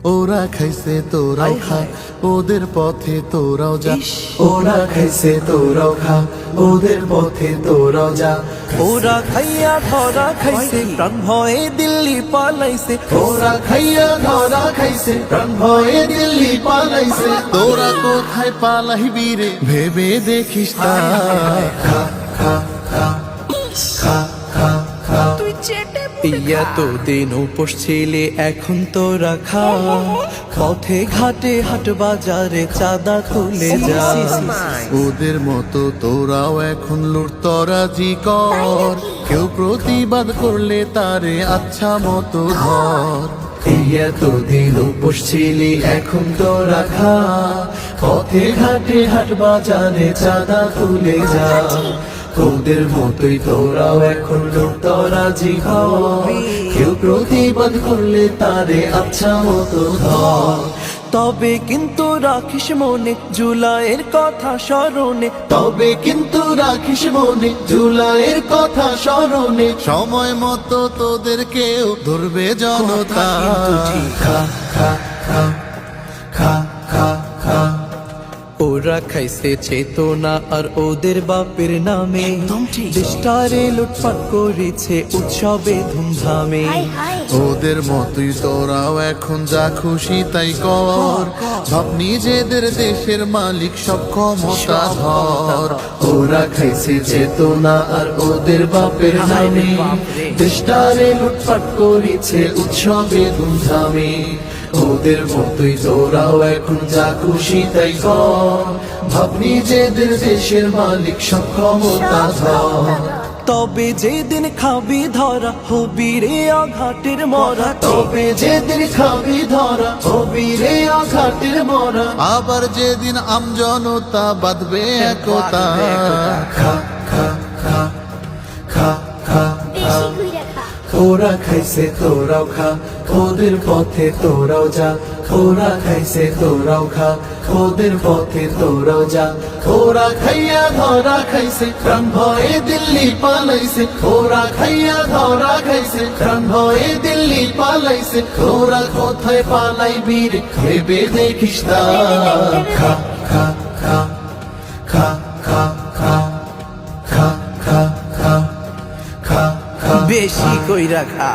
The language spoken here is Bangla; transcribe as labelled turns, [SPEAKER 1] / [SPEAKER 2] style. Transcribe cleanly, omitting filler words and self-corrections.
[SPEAKER 1] ওরা খাইছে তোরাও খা, ওদের পথে তোরাও যা। ওরা খাইছে তোরাও খা, ওদের পথে তোরাও যা।
[SPEAKER 2] ওরা খাইয়া ধরা খাইছে, প্রাণ ভয়ে দিল্লি পালাইছে।
[SPEAKER 1] ওরা খাইয়া ধরা খাইছে, প্রাণ ভয়ে দিল্লি পালাইছে। তোরা কোথায় পালাইবি রে ভেবে দেখিস না। খা খা খা খা খা খা।
[SPEAKER 2] ইয়া তো দিন উপোস ছিলে, এখন তোরা খা। পথে ঘাটে হাট বাজারে চাঁদা তুলে যা।
[SPEAKER 1] ওদের মতো তোরাও এখন লুটতরাজি কর, কেউ প্রতিবাদ করলে তারে আচ্ছা মতো ধর।
[SPEAKER 2] তো দিন উপোস ছিলি, এখন তোরা খা। পথে ঘাটে হাট বাজারে চাঁদা তুলে যা। তোদের মতোই তোরাও এখন লুটতরাজি কর, কেউ প্রতিবাদ করলে তারে আচ্ছা মতো ধর। তবে কিন্তু রাখিস মনে জুলাইয়ের কথা স্মরণে।
[SPEAKER 1] তবে কিন্তু রাখিস মনে জুলাইয়ের কথা স্মরণে। সময় মতো তোদের কেউ ধরবে জনতা।
[SPEAKER 2] খা খা খা খা খা খা। ওরা খাইছে চেতনা আর ওদের বাপের নামে, দেশটারে লুটপাট করেছে উৎসবে ধুমধামে।
[SPEAKER 1] ওদের মতোই তোরাও এখন যা খুশি তাই কর, ভাব নিজেদের দেশের মালিক সব ক্ষমতা ধর।
[SPEAKER 2] ওরা খাইছে চেতনা আর ওদের বাপের নামে, দেশটারে লুটপাট করেছে উৎসবে ধুমধামে। ওদের মতোই তোরাও এখন যা খুশি তাই কর, ভাব নিজেদের দেশের মালিক সব ক্ষমতা ধর। তবে যেদিন খাবি ধরা হবি রে আঘাটের মরা। তবে যেদিন খাবি ধরা হবি রে আঘাটের মরা।
[SPEAKER 1] আবার যেদিন আমজনতা বাঁধবে একতা।
[SPEAKER 2] খা খা খা খা খা খা। ওরা খাইছে তোরাও খা, ওদের পথে তোরাও যা। ওরা খাইছে তোরাও খা, ওদের পথে তোরাও যা।
[SPEAKER 1] ওরা খাইয়া ধরা খাইছে, প্রাণ ভয়ে দিল্লি পালাইছে। ওরা খাইয়া ধরা খাইছে, প্রাণ ভয়ে দিল্লি পালাইছে। ওরা কোথায় পালাইবি রে ভেবে দেখিস না।
[SPEAKER 2] খা খা খা খা খা খা খা খা খা খা খা। বেশি কইরা খা।